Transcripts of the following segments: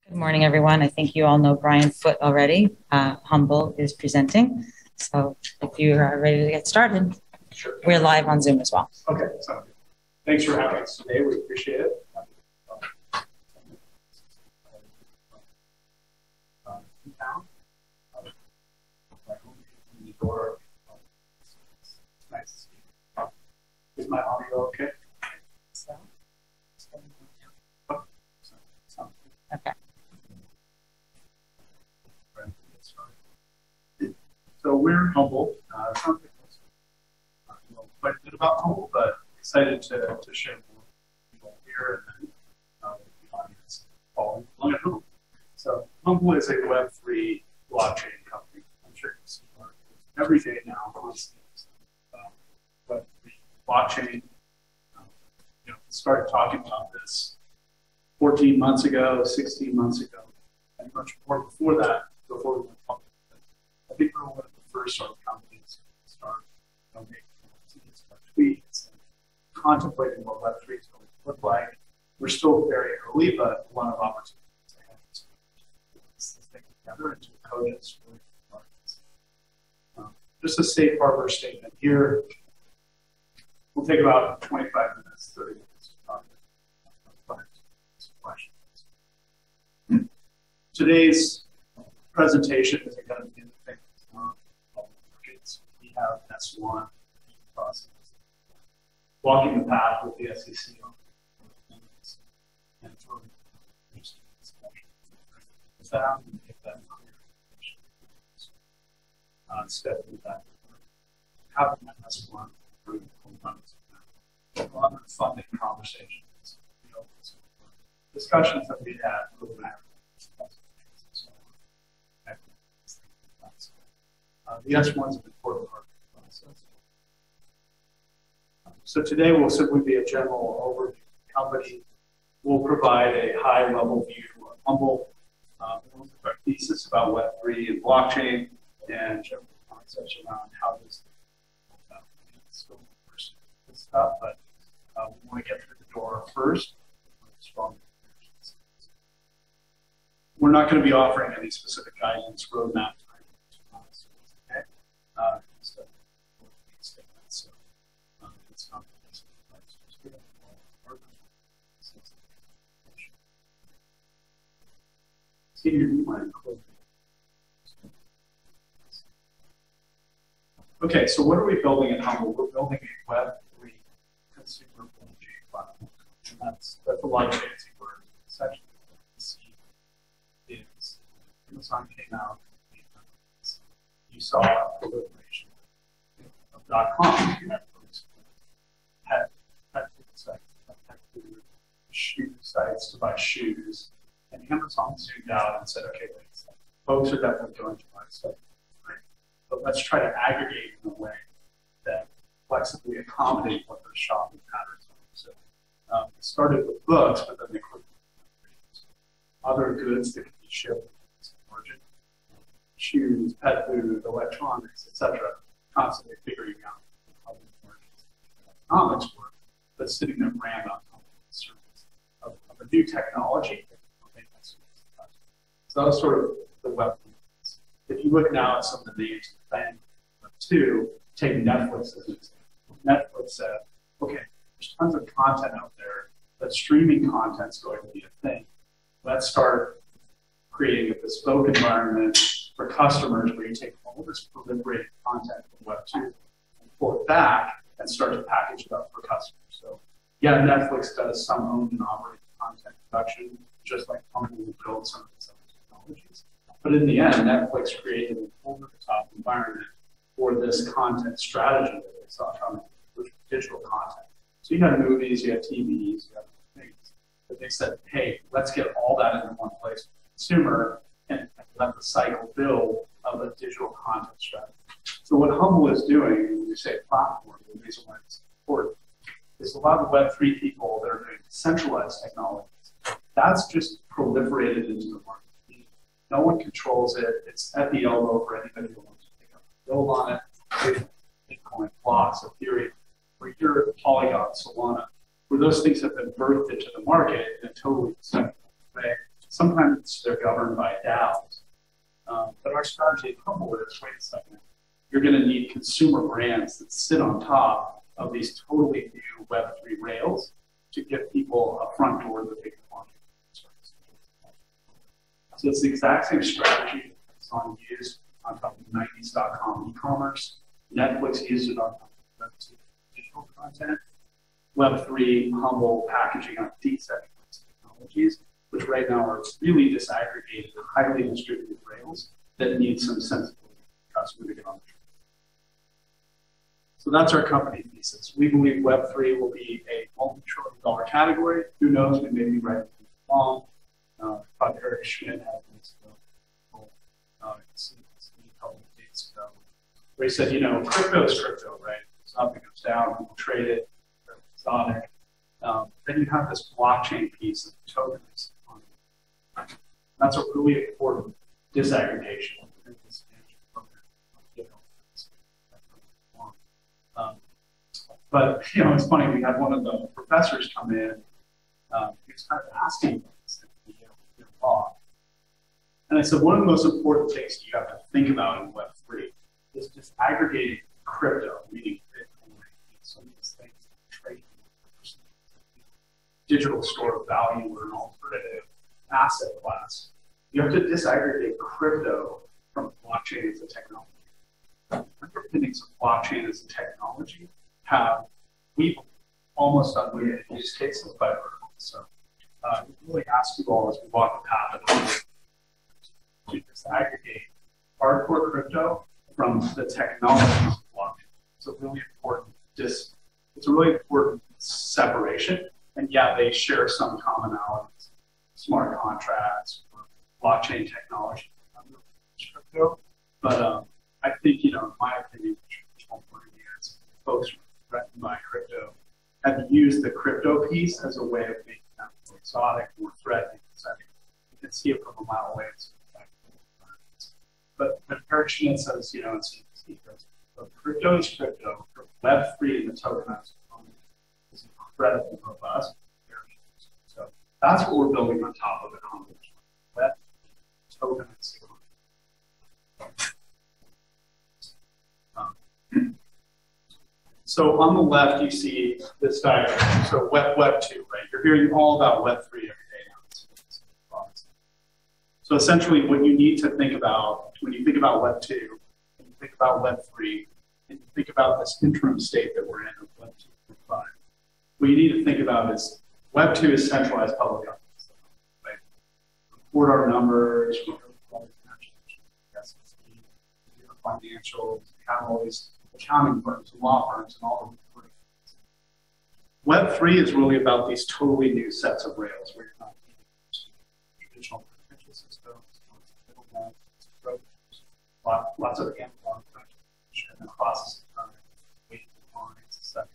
Good morning, everyone. I think you all know Brian Foote already. HUMBL is presenting. So if you are ready to get started, sure. We're live on Zoom as well. Okay, so thanks for having us today. We appreciate it. Nice to see you. Is my audio okay? Okay. So we're HUMBL. Quite a bit about HUMBL, but excited to share more people here and then the audience following along at home. So HUMBL is a Web3 blockchain company. I'm sure you see every day now on Web3 blockchain. Started talking about this 14 months ago, 16 months ago, and much more before that, before we went public. I think we were one of the first sort of companies to start making tweets and contemplating what Web3 is going to look like. We're still very early, but a lot of opportunities ahead to put this thing together into a code that's really just a safe harbor statement here. We'll take about 25 minutes, 30 minutes to talk about some questions. Today's presentation is going to be in the markets. We have S1 process, walking the path with the SEC on and it's really interesting discussion. With that, I'm going to get that clear. Step through that. Having that S1 through a lot of funding conversations, discussions that we had with the S1 is an important part of the process. So today will simply be a general overview of the company. We'll provide a high-level view of HUMBL, we'll look at our thesis about Web3 and blockchain, and general concepts around how this stuff, but we want to get through the door first. We're not going to be offering any specific guidance, roadmap, okay? So it's not okay, so what are we building at HUMBL? We're building a Web3 consumer blockchain platform. And that's a lot of fancy words. Essentially, what we see is Amazon came out, you saw a proliferation of .com, pet food sites, pet food, shoe sites to buy shoes. And Amazon zoomed out and said, okay, wait a second. Folks are definitely going to buy stuff, right? But let's try to aggregate in a way that flexibly accommodate what their shopping patterns are. So it started with books, but then they quickly other goods that can be shipped to origin, shoes, pet food, electronics, etc. Constantly figuring out how these markets economics work, but sitting there brand on top of the surface of a new technology. So that was sort of the web. If you look now at some of the names of the thing, two, take Netflix as an example. Netflix said, okay, there's tons of content out there, but streaming content's going to be a thing. Let's start creating a bespoke environment for customers where you take all this proliferated content from Web2 and pull it back and start to package it up for customers. So yeah, Netflix does some owned and operated content production, just like HUMBL will build some of these other technologies. But in the end, Netflix created an over-the-top environment for this content strategy that they saw coming, which was digital content. So you had movies, you had TVs, you had things. But they said, hey, let's get all that into one place for the consumer and let the cycle build of a digital content strategy. So what HUMBL is doing, when we say platform, the reason why it's important, is a lot of the Web3 people that are doing centralized technologies, that's just proliferated into the market. No one controls it. It's at the elbow for anybody who wants to pick up and build on it. Bitcoin, blocks, Ethereum, or your Polygon, Solana, where those things have been birthed into the market in a totally decentralized way sometimes they're governed by DAOs. But our strategy at Humble is, wait a second, you're going to need consumer brands that sit on top of these totally new Web3 rails to give people a front door that they can walk in. So it's the exact same strategy that's on used on top of 90s.com e-commerce. Netflix used it on top of Web2 digital content. Web3 Humble packaging on decentralized technologies, which right now are really disaggregated and highly distributed rails that need some sensibility for customer to get on the train. So that's our company thesis. We believe Web3 will be a multi-trillion-dollar category. Who knows? We may be right wrong. Probably Eric Schmidt had this a couple of days ago, where he said, you know, crypto is crypto, right? Something goes down, people trade it, they're exotic. Then you have this blockchain piece of tokens. That's a really important disaggregation. But, you know, it's funny, we had one of the professors come in, he was kind of asking us, and I said, one of the most important things you have to think about in Web3 is just aggregating crypto, meaning Bitcoin, some of these things, trading, digital store of value or an alternative asset class. You have to disaggregate crypto from blockchain as a technology. Underpinnings of blockchain as a technology have, we've almost unlimited use cases by vertical. So we really ask you all as we walk the path of to disaggregate hardcore crypto from the technologies of blockchain. It's a really important separation. And yeah, they share some commonalities, smart contracts, blockchain technology, crypto. But I think, you know, in my opinion, folks threatened by crypto have used the crypto piece as a way of making them more exotic, more threatening, etc. You can see it from a mile away. But Eric Schmidt says, you know, it's crypto is crypto. Web3 and the tokenized component is incredibly robust. So that's what we're building on top of it. Web tokenized. So on the left, you see this diagram. So Web 2, right? You're hearing all about Web 3 every day now. So essentially, what you need to think about when you think about Web 2, and you think about Web 3, and you think about this interim state that we're in of Web 2.5, what you need to think about is Web 2 is centralized public governance. Right? Report our numbers, financials, we have all these accounting firms, law firms, and all of the Web 3 is really about these totally new sets of rails where you're not using traditional financial systems, lots of analog and the process of time, waiting lines, etc.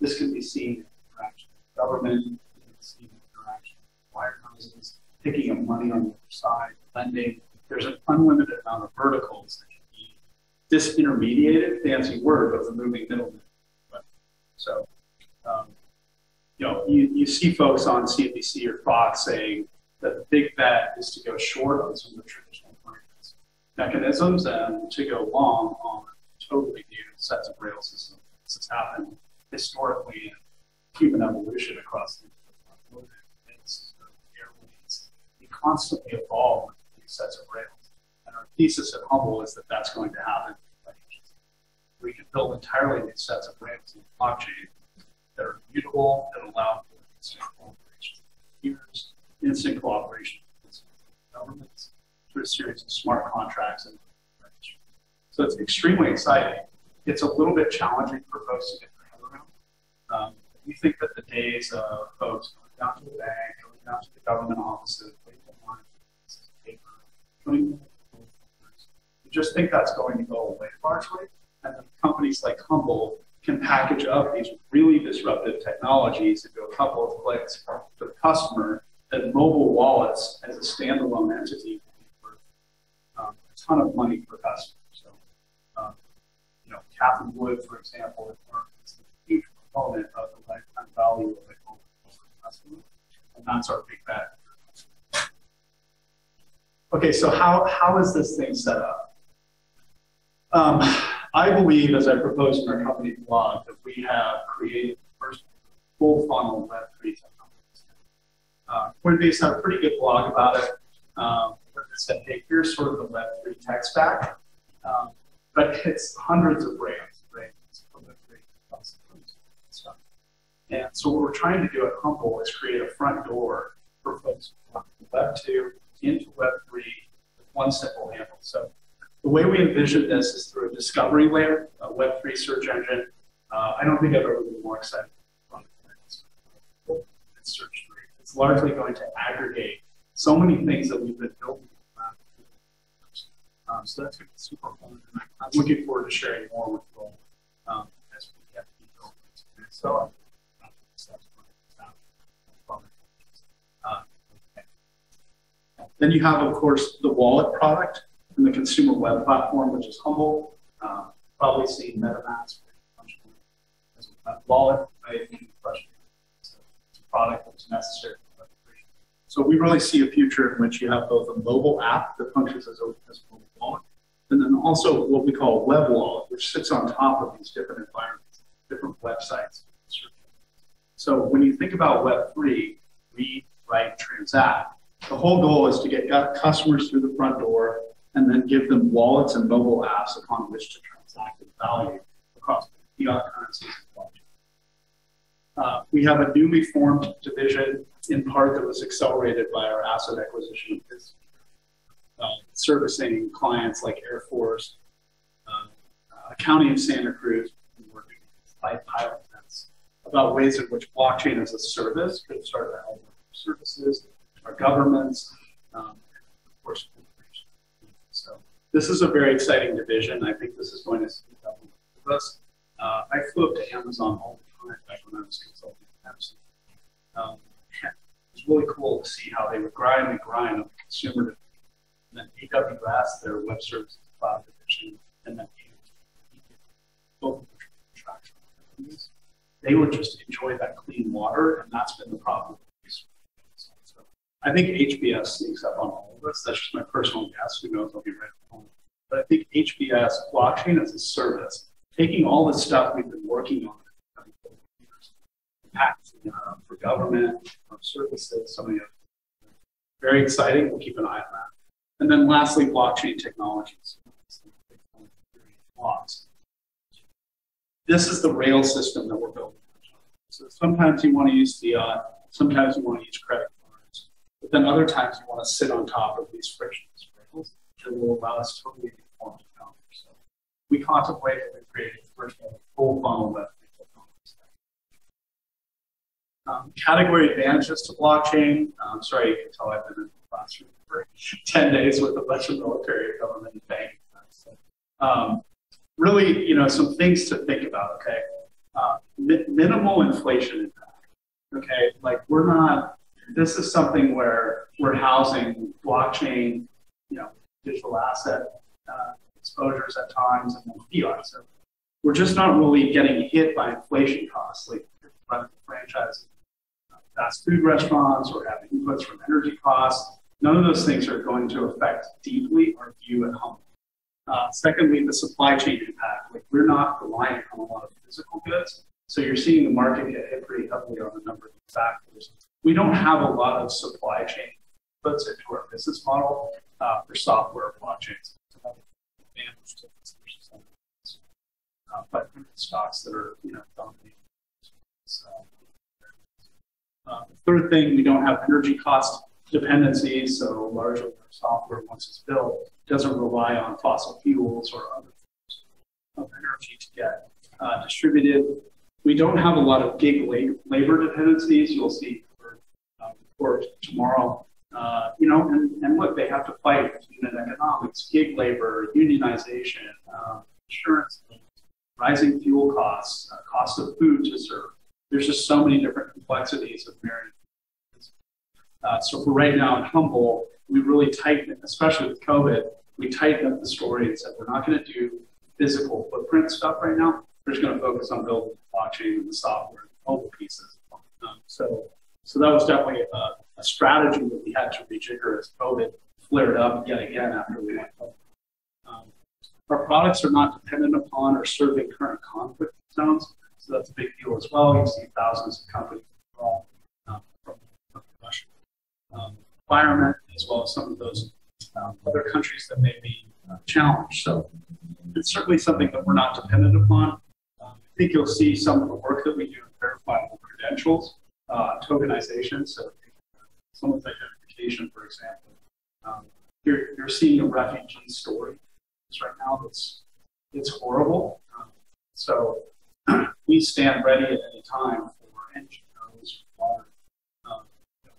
This can be seen in interaction with government, you can see in interaction with wirehouses, picking up money on the other side, lending. There's an unlimited amount of verticals that can be disintermediated, fancy word, but removing middlemen. So, you know, you see folks on CNBC or Fox saying that the big bet is to go short on some of the traditional finance mechanisms and to go long on totally new sets of rail systems. This has happened historically in human evolution across the airways. We constantly evolve with new sets of rails. And our thesis at HUMBL is that that's going to happen. We can build entirely new sets of rails in blockchain that are immutable, that allow for instant cooperation with peers, instant cooperation with governments through a series of smart contracts. And so it's extremely exciting. It's a little bit challenging for folks to get their head around. We think that the days of folks going down to the bank, going down to the government offices, waiting in line, paper, we just think that's going to go away largely. And then companies like HUMBL can package up these really disruptive technologies and go a couple of clicks for the customer, that mobile wallets as a standalone entity can be worth a ton of money for customers. So, you know, Catherine Wood, for example, is a huge component of the lifetime value of a mobile customer, and that's our big bet. Okay, so how is this thing set up? I believe, as I proposed in our company blog, that we have created the first full funnel Web3 technology. Coinbase had a pretty good blog about it. Where it said, hey, here's sort of the Web3 tech stack, but it's hundreds of brands, right? And so what we're trying to do at HUMBL is create a front door for folks who want Web 2 into Web 3 with one simple handle. So the way we envision this is through a discovery layer, a Web 3 search engine. I don't think I've ever been more excited about search 3. It's largely going to aggregate so many things that we've been building. So that's going to be super fun. And I'm looking forward to sharing more with you all as we get to build this. So then you have, of course, the wallet product and the consumer web platform, which is HUMBL. Probably seen MetaMask as a wallet, right? It's a product that's necessary. So we really see a future in which you have both a mobile app that functions as a mobile wallet, and then also what we call a web wallet, which sits on top of these different environments, different websites. So when you think about Web3, read, write, transact, the whole goal is to get customers through the front door and then give them wallets and mobile apps upon which to transact the value across fiat currencies and blockchain. We have a newly formed division, in part that was accelerated by our asset acquisition of this, servicing clients like Air Force, County of Santa Cruz, and we're doing live pilot events about ways in which blockchain as a service could start to help services, our governments, and of course, corporations. So this is a very exciting division. I think this is going to speed up with us. I flew up to Amazon all the time back when I was consulting with Amazon. It was really cool to see how they would grind and grind on the consumer division, and then AWS, their web services cloud division, and then both of the contractual companies. They would just enjoy that clean water, and that's been the problem. So I think HBS sneaks up on all of us. That's just my personal guess. Who knows? I'll be right at home. But I think HBS, blockchain as a service, taking all the stuff we've been working on packaging for government, for services, some of the other. Very exciting. We'll keep an eye on that. And then lastly, blockchain technologies. This is the rail system that we're building. So sometimes you want to use fiat, sometimes you want to use credit cards, but then other times you want to sit on top of these frictionless rails that will allow us to totally inform technology. So we contemplate that we've created first of all, a full funnel Web3 technology. Category advantages to blockchain. I'm sorry, you can tell I've been in the classroom for 10 days with a bunch of military, government, and banking. So, really, some things to think about, okay? Minimal inflation impact, okay? Like this is something where we're housing blockchain, digital asset exposures at times, and then fiat. So we're just not really getting hit by inflation costs, like running franchises, fast food restaurants, or having inputs from energy costs. None of those things are going to affect deeply our view at home. Secondly, the supply chain impact. Like we're not reliant on a lot of physical goods, so you're seeing the market get hit pretty heavily on a number of factors. We don't have a lot of supply chain inputs into our business model for software blockchains. But stocks that are dominating. The third thing, we don't have energy cost dependencies, so largely our software, once it's built, doesn't rely on fossil fuels or other forms of energy to get distributed. We don't have a lot of gig labor dependencies. You'll see report tomorrow. And look, they have to fight unit economics, gig labor, unionization, insurance, rising fuel costs, cost of food to serve. There's just so many different complexities of marrying. So for right now at HUMBL, we really tightened it, especially with COVID, we tightened up the story and said, we're not going to do physical footprint stuff right now. We're just going to focus on building the blockchain and the software and the mobile pieces. So that was definitely a strategy that we had to rejigger as COVID flared up yet again after we went public. Our products are not dependent upon or serving current conflict zones, so that's a big deal as well. You see thousands of companies from the Russian environment, as well as some of those other countries that may be challenged. So it's certainly something that we're not dependent upon. I think you'll see some of the work that we do in verifiable credentials, tokenization, so someone's identification, for example. You're seeing a refugee story right now it's horrible. So we stand ready at any time for NGOs or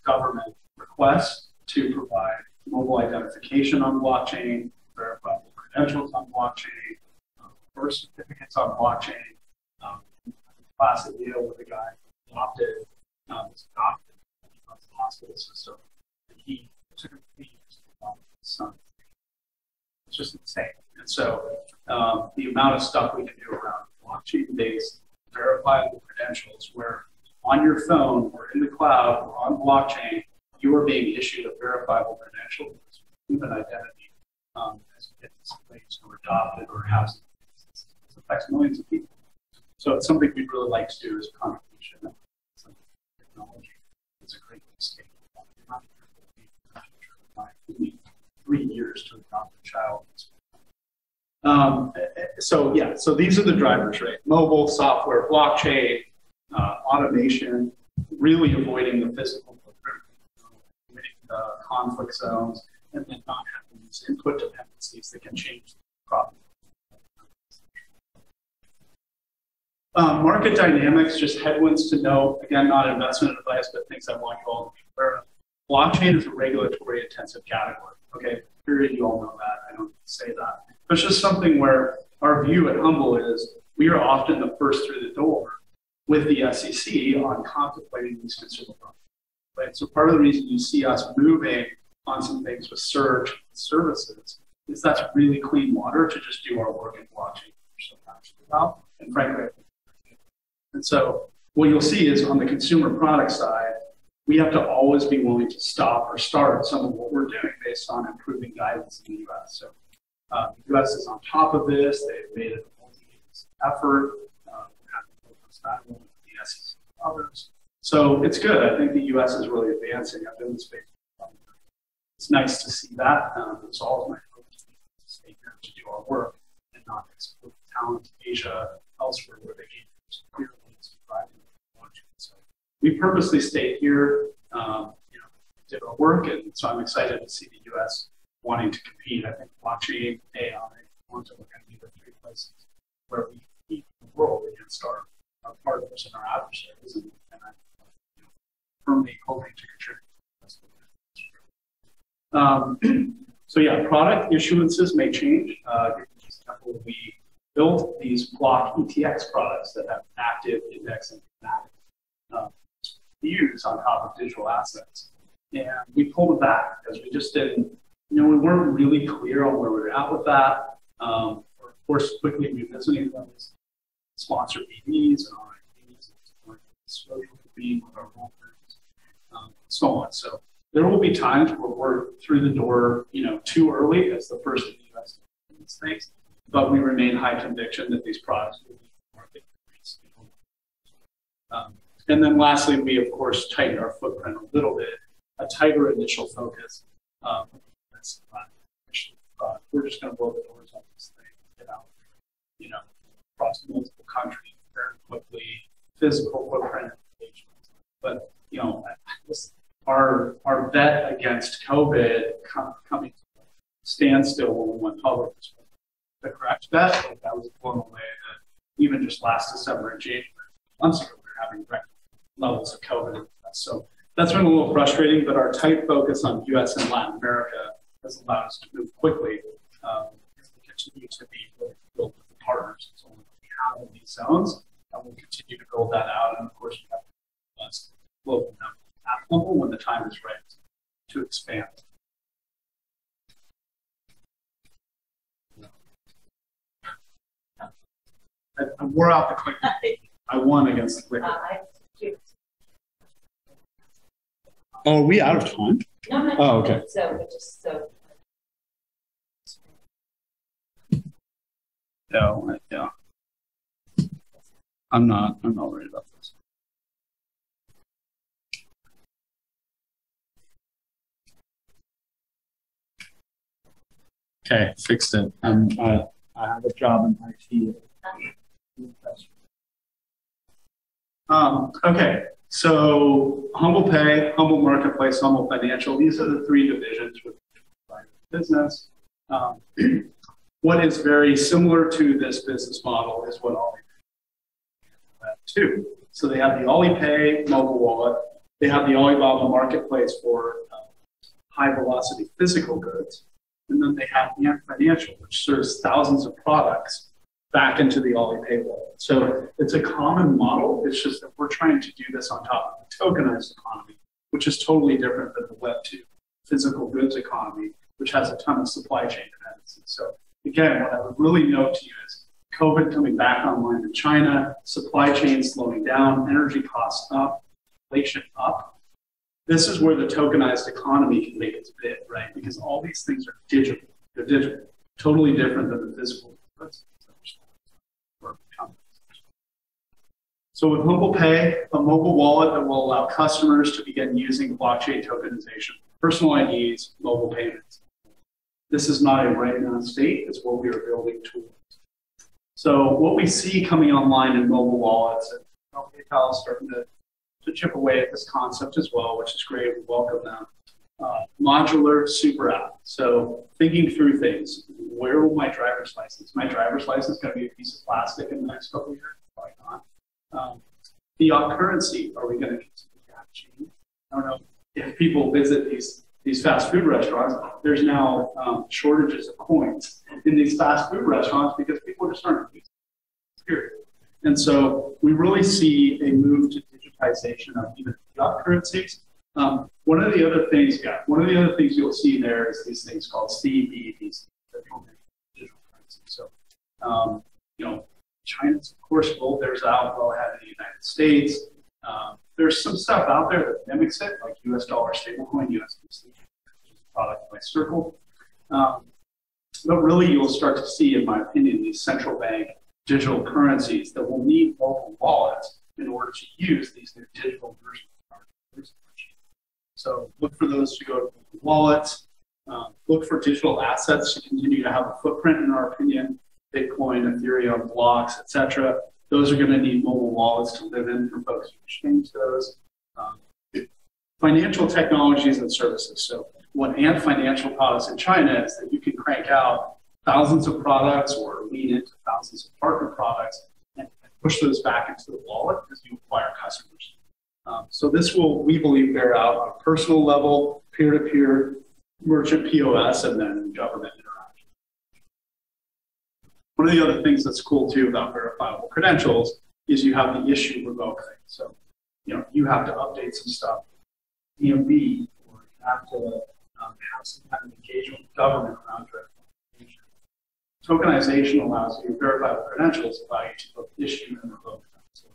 government requests to provide mobile identification on blockchain, verifiable credentials on blockchain, birth certificates on blockchain. Classic deal with a guy who was adopted from the hospital system, and he took him 3 years to adopt his son. It's just insane. And so the amount of stuff we can do around blockchain-based verifiable credentials, where on your phone or in the cloud or on blockchain, you are being issued a verifiable credential with human identity as you get these claims or adopted or have some. It affects millions of people. So it's something we'd really like to do as a contribution. Some technology. It's a great mistake. We need 3 years to adopt a child. So these are the drivers, right? Mobile, software, blockchain, automation, really avoiding the physical footprint, avoiding the conflict zones, and then not having these input dependencies that can change the problem. Market dynamics, just headwinds to note. Again, not investment advice, but things I want you all to be aware of. Blockchain is a regulatory intensive category. Okay, period. You all know that. I don't need to say that. But it's just something where our view at HUMBL is we are often the first through the door with the SEC on contemplating these consumer products. Right? So part of the reason you see us moving on some things with search services is that's really clean water to just do our work in blockchain. So passionate about, and frankly, and so what you'll see is on the consumer product side, we have to always be willing to stop or start some of what we're doing based on improving guidance in the U.S. So the U.S. is on top of this. They've made it a multi-agency effort. With the SEC and others. So it's good. I think the U.S. is really advancing. I've been in space. It's nice to see that. It's always my hope to stay here to do our work and not export talent to Asia, elsewhere where they gain clearly to drive launching. So we purposely stayed here, did our work, and so I'm excited to see the U.S. wanting to compete. I think blockchain, AI, quantum are going to be the 3 places where we compete in the world against our partners and our adversaries, and I'm firmly hoping to contribute. So yeah, product issuances may change. For example, we built these block ETX products that have active index and thematic views on top of digital assets. And we pulled it back because we just didn't, we weren't really clear on where we were at with that. We're, of course, quickly revisiting those sponsor BDs and RIPs, and social convene with our brokers, so on. So there will be times where we're through the door, too early as the first in the U.S. in these things, but we remain high conviction that these products will be market increase. And then lastly, we of course tighten our footprint a little bit, a tighter initial focus. We're just going to blow the doors on this thing, get out, across multiple countries very quickly, physical footprint. But our bet against COVID coming to a standstill when we went public was the correct bet. Like that was blown away. That even just last December and January, months ago, we were having record levels of COVID. So that's been a little frustrating. But our tight focus on U.S. and Latin America has allowed us to move quickly. We continue to be really built with the partners. So we have in these zones, and we'll continue to build that out. And of course, we have global network at HUMBL when the time is right to expand. I wore out the clicker. I won against the clicker. Oh, are we out of time? No. Oh, okay. So Yeah. I'm not worried about this. Okay, fixed it. I have a job in IT. Okay, so Humble Pay, Humble Marketplace, Humble Financial, these are the three divisions with business. What is very similar to this business model is what Alipay too. So they have the Alipay mobile wallet, they have the Alibaba Marketplace for high velocity physical goods, and then they have Ant Financial, which serves thousands of products back into the Alipay wallet. So it's a common model. It's just that we're trying to do this on top of the tokenized economy, which is totally different than the Web2 physical goods economy, which has a ton of supply chain dependency. So again, what I would really note to you is COVID coming back online in China, supply chain slowing down, energy costs up, inflation up. This is where the tokenized economy can make its bid, right? Because all these things are digital. They're digital, totally different than the physical goods. So with Humble Pay, a mobile wallet that will allow customers to begin using blockchain tokenization, personal IDs, mobile payments. This is not a right now state, it's what we are building towards. So what we see coming online in mobile wallets, and PayPal is starting to chip away at this concept as well, which is great, we welcome them. Modular super app. So thinking through things, where will my driver's license? My driver's license going to be a piece of plastic in the next couple of years? Probably not. Fiat currency, are we going to continue to have change? I don't know if people visit these fast food restaurants. There's now shortages of coins in these fast food restaurants because people are starting to use it. Period. And so we really see a move to digitization of even fiat currencies. One of the other things you'll see there is these things called CBDCs, digital currency. So, China's, of course, rolled theirs out well ahead of the United States. There's some stuff out there that mimics it, like US dollar stablecoin, USDC, which is a product by Circle. But really, you'll start to see, in my opinion, these central bank digital currencies that will need local wallets in order to use these new digital versions of our currency. So look for those to go to wallets. Look for digital assets to continue to have a footprint, in our opinion. Bitcoin, Ethereum, blocks, etc. Those are going to need mobile wallets to live in for folks who exchange those. Financial technologies and services. So what Ant Financial products in China is that you can crank out thousands of products or lean into thousands of partner products and push those back into the wallet as you acquire customers. So this will, we believe, bear out on a personal level, peer-to-peer, merchant POS, and then government interaction. One of the other things that's cool too about verifiable credentials is you have the issue revoke thing. So, you have to update some stuff, EMB, or you have to have some kind of engagement with government around verification. Tokenization allows you, verifiable credentials allow you to both issue and revoke them. So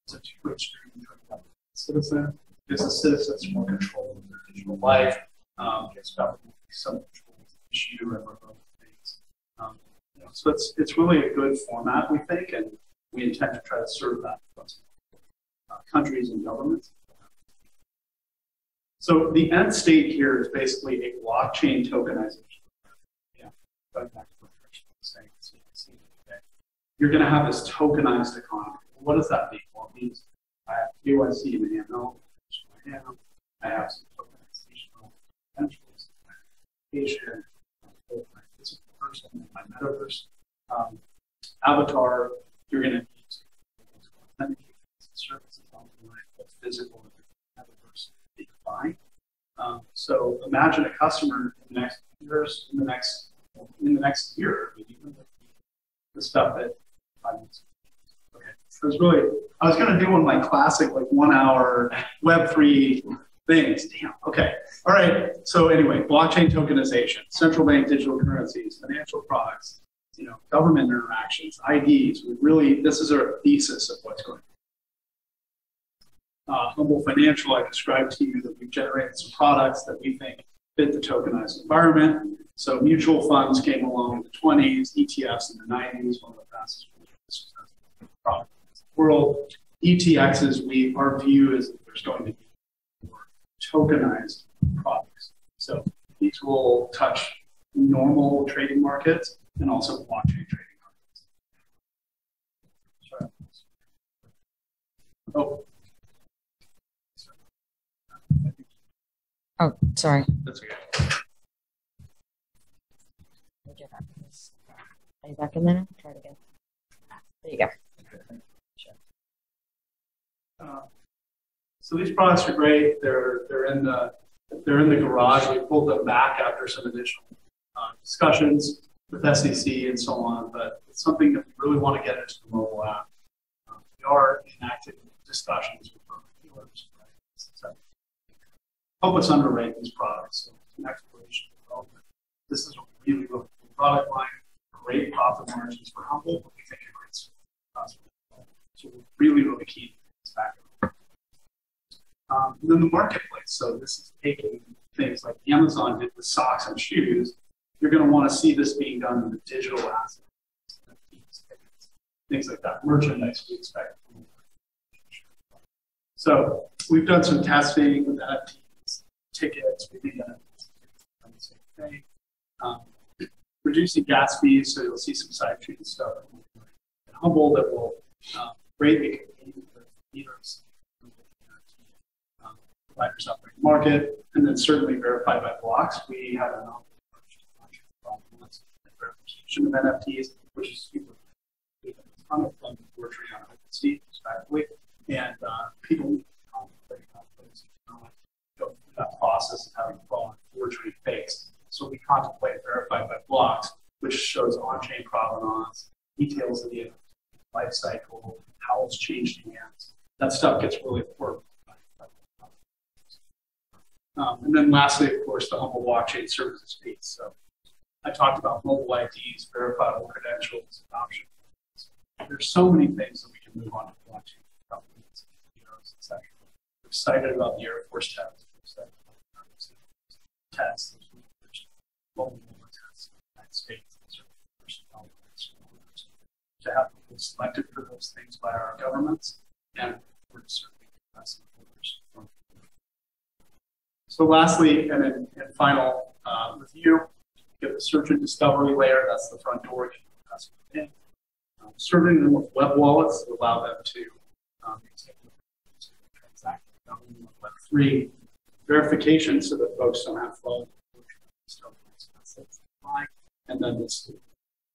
it's a two-way street between government and citizen. Gives the citizens more control of their digital life, gives government some control to issue and revoke things. So it's really a good format, we think, and we intend to try to serve that across countries and governments. So the end state here is basically a blockchain tokenization. Yeah, going back to what Rich was saying. You're going to have this tokenized economy. What does that mean? Well, it means I have KYC and AML, I have some tokenization potentials, education, my physical person, my metaverse avatar. You're going to need to authenticate services online, both physical and metaverse that you buy. So imagine a customer in the next years, in the next year, even the stuff that okay. So it's really, I was going to do one of my classic 1 hour Web3 things. Damn. Okay. All right. So anyway, blockchain tokenization, central bank digital currencies, financial products, government interactions, IDs. This is our thesis of what's going on. Humble Financial, I described to you that we've generated some products that we think fit the tokenized environment. So mutual funds came along in the 20s, ETFs in the 90s, one of the fastest products in the world. ETXs, our view is that there's going to be more tokenized products. So these will touch normal trading markets and also blockchain trading markets. Sorry. Oh, sorry. That's okay. Are you back in there? Try it again. There you go. So these products are great. They're in the garage. We pulled them back after some additional discussions with SEC and so on. But it's something that we really want to get into the mobile app. We are in active discussions with dealers. Right? Help us underwrite these products. So it's an exploration development. This is a really cool product line. Great profit margins for HUMBL, but we think it creates so we're really keen to this back. And then the marketplace. So this is taking things like Amazon did with socks and shoes. You're going to want to see this being done in the digital assets, things like that. Merchandise we expect. So we've done some testing with NFTs, tickets. We think NFTs are the same thing. Reducing gas fees, so you'll see some side chain stuff in HUMBL that will greatly compete with leaders, providers out there in the market, and then certainly verified by blocks. We have an verification of NFTs, which is super. We have a ton of fun forgery on OpenSea, respectively, and people need to contemplate go through that process of having fraud, forgery, fakes. So we contemplate verified by blocks, which shows on-chain provenance, details of the life cycle, how it's changed hands. That stuff gets really important. And then lastly, of course, the HUMBL blockchain services piece. So I talked about mobile IDs, verifiable credentials, adoption. There's so many things that we can move on to blockchain companies, etc. We're excited about the Air Force test. We're excited about the tests. Mobile tests in the United States to have people selected for those things by our governments, and we're certainly investing in. So lastly, and in final review, you get the search and discovery layer. That's the front door. In. Serving them with web wallets that allow them to transact with Web3 verification, so that folks don't have flow. And then this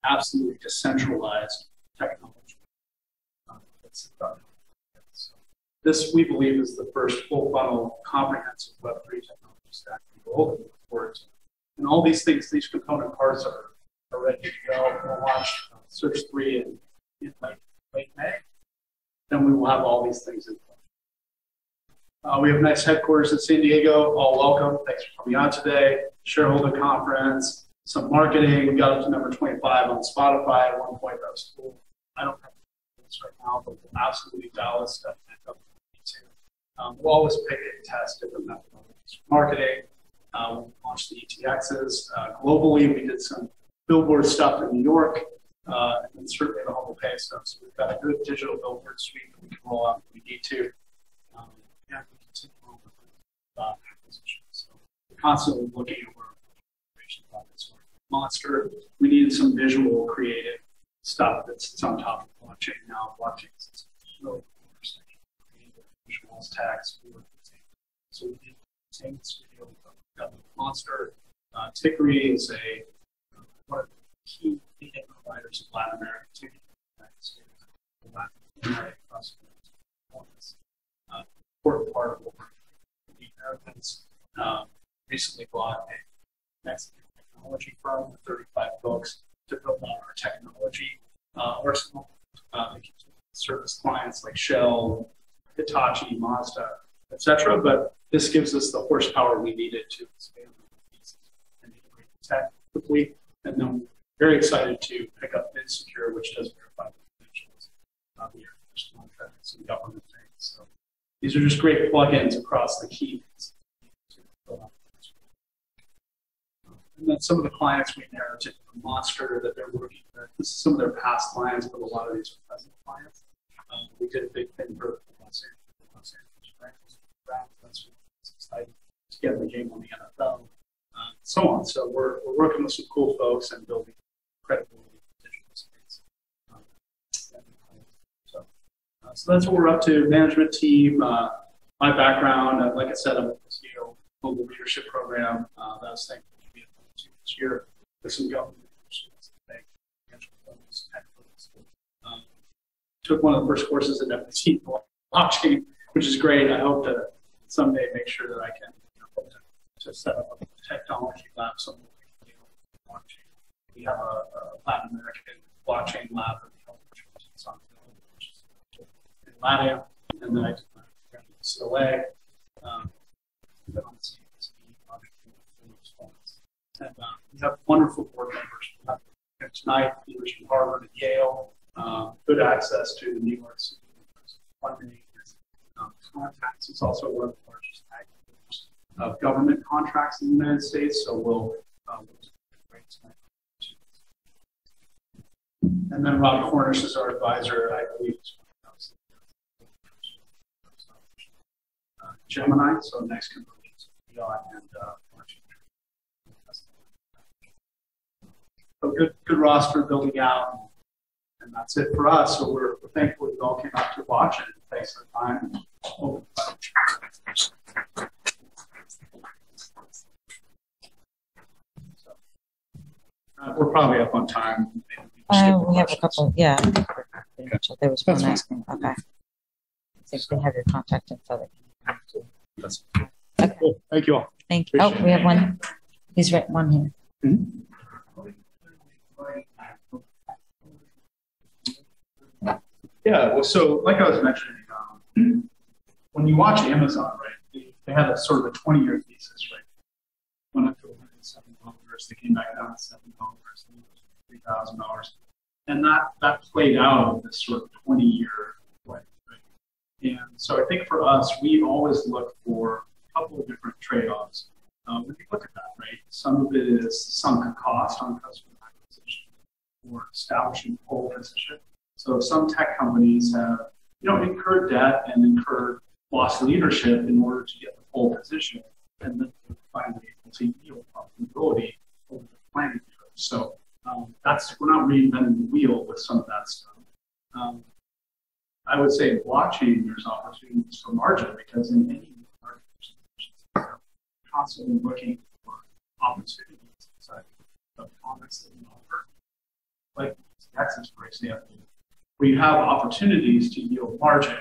absolutely decentralized technology. So this, we believe, is the first full funnel comprehensive Web3 technology stack we will open forward. And all these things, these component parts are ready to go. We'll launch Search 3 in late May. Then we will have all these things in place. We have nice headquarters in San Diego. All welcome. Thanks for coming out today. Shareholder conference. Some marketing. We got up to number 25 on Spotify. At one point, that was cool. I don't have this right now, but we'll absolutely dial this stuff back up. We'll always pick and test different methodologies for marketing. We'll launch the ETXs. Globally, we did some billboard stuff in New York, and certainly the HUMBL Pay stuff. So we've got a good digital billboard suite that we can roll out if we need to. And we continue on with acquisitions. So we're constantly looking at where Monster, we needed some visual creative stuff that sits on top of blockchain now. Blockchain is really interesting. Visuals, text, so we did the same video with Monster. Tickery is one of the key data providers of Latin American ticketing in the United States. Latin American customers. Important part of what we're doing. The Americans recently bought a Mexican technology firm with 35 folks to build out our technology arsenal. They can service clients like Shell, Hitachi, Mazda, etc. But this gives us the horsepower we needed to expand and integrate the tech quickly. And then we're very excited to pick up BidSecure, which does verify the credentials of the Air Force contracts and government things. So these are just great plugins across the key. And then some of the clients we inherited from Monster that they're working with. This is some of their past clients, but a lot of these are present clients. We did a big thing for Los Angeles Rams. That's exciting to get the game on the NFL, so on. So we're working with some cool folks and building credibility in the digital space. So that's what we're up to. Management team. My background, like I said, I'm with the CEO Global Leadership Program. That was thankful to be able to this year with some government leadership, financial focus, tech focus. Took one of the first courses at NYC blockchain, which is great. I hope to someday make sure that I can hope to set up a technology lab somewhere. Blockchain. We have a Latin American blockchain lab that we help which is in LATAM, and then I did my program at CLA. Been on the CSP and we have wonderful board members. Tonight, leaders from Harvard and Yale. Good access to the New York City funding. Contacts. It's also one of the largest aggregators of government contracts in the United States. So we'll and then Rob Cornish is our advisor, I believe. Gemini, so next conversions beyond and so good roster building out, and that's it for us. So we're thankful you all came out to watch it. Thanks for the time. We're probably up on time. We have a couple, yeah. Okay. There was one asking. Okay. I think they have your contact info. That's okay. Cool. Thank you all. Thank you. We have one. He's written one here. Mm-hmm. Yeah, well, so like I was mentioning, when you watch Amazon, right, they had a sort of a 20-year thesis, right? Went up to $107, they came back down to $7, $3,000, and that played out of this sort of 20-year way, right? And so I think for us, we always look for a couple of different trade-offs. When you look at that, right, some of it is sunk cost on customer acquisition or establishing pole position. So some tech companies have, incurred debt and incurred lost leadership in order to get the pole position, and then finally able to yield profitability over the planning curve. So we're not reinventing the wheel with some of that stuff. I would say in blockchain, there's opportunities for margin because in any market, we're constantly looking for opportunities inside of products that we offer, like Texas, for example. Where you have opportunities to yield margin,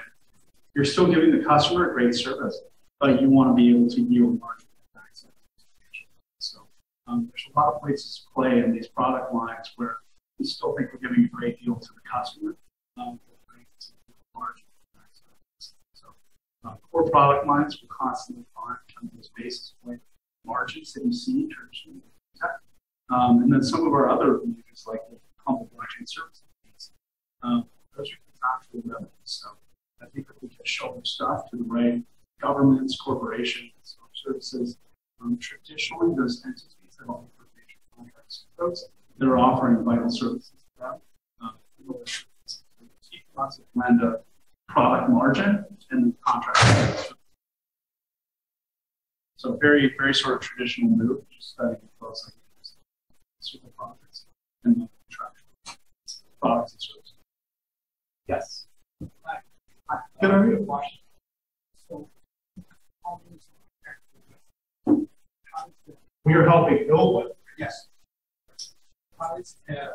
you're still giving the customer a great service, but you want to be able to yield margin. So there's a lot of places to play in these product lines where we still think we're giving a great deal to the customer. Margin. So core product lines will constantly find kind of those basis point margins that you see traditionally. And then some of our other views, like the HUMBL blockchain services. Those are contractual revenues. So I think if we can show them stuff to the right governments, corporations, services, traditionally those entities that offer major contracts to folks that are offering vital services to them, lots of blend of product margin and contract. So very, very sort of traditional move, just studying closely super products and the contractual products and services. Yes. Good on you. So, we are helping build one. Yes. How is yeah.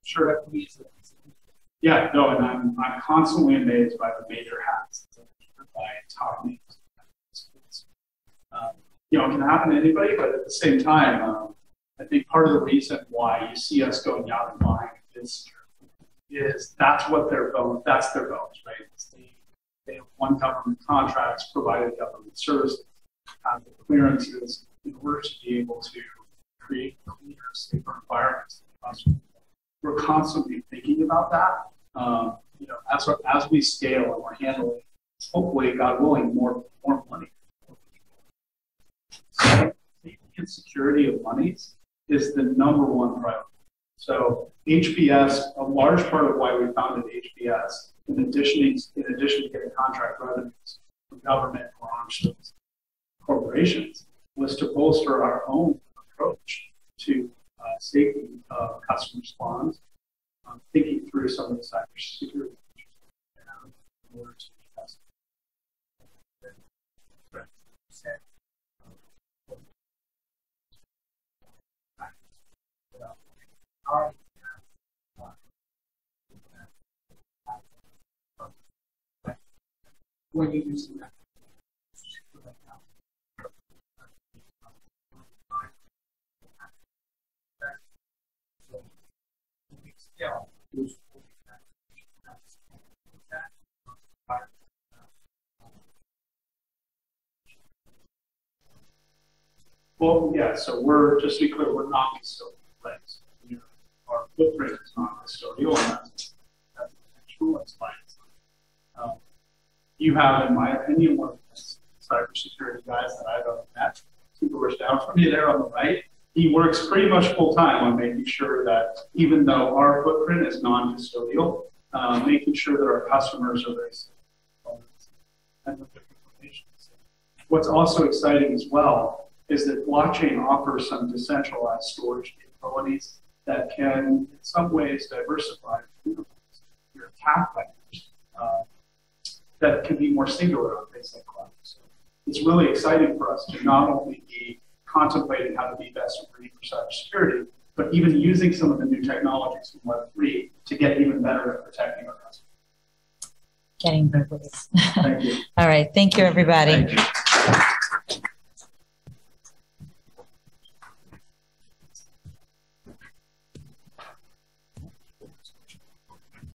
Sure. Yeah, no, and I'm constantly amazed by the major hats by top names. It can happen to anybody, but at the same time, I think part of the reason why you see us going out and buying this is that's what their bonus, that's their bonus, right? They have won government contracts, provided government services, have the clearances in order to be able to create cleaner, safer environments. We're constantly thinking about that. You know, as we scale and we're handling, hopefully, God willing, more money. So, safety and security of monies is the #1 priority. So HBS, a large part of why we founded HBS, in addition to getting contract revenues from government or armed services corporations, was to bolster our own approach to safety of customers' funds, thinking through some of the cybersecurity features in order to be tested. When you use that, well, yeah, so we're, just to be clear, we're not custodial, right? So, you know, our footprint is not custodial, and that's intentional, that's fine. You have, in my opinion, one of the best cybersecurity guys that I've ever met, 2 doors down from you there on the right. He works pretty much full time on making sure that even though our footprint is non-custodial, making sure that our customers are very safe and with their information. What's also exciting as well is that blockchain offers some decentralized storage capabilities that can, in some ways, diversify your attack vectors that can be more singular on things like cloud. So it's really exciting for us to not only be contemplating how to be best of breed for cybersecurity, but even using some of the new technologies from Web3 to get even better at protecting our customers. Getting privileged. Thank you. All right. Thank you, everybody. Thank you.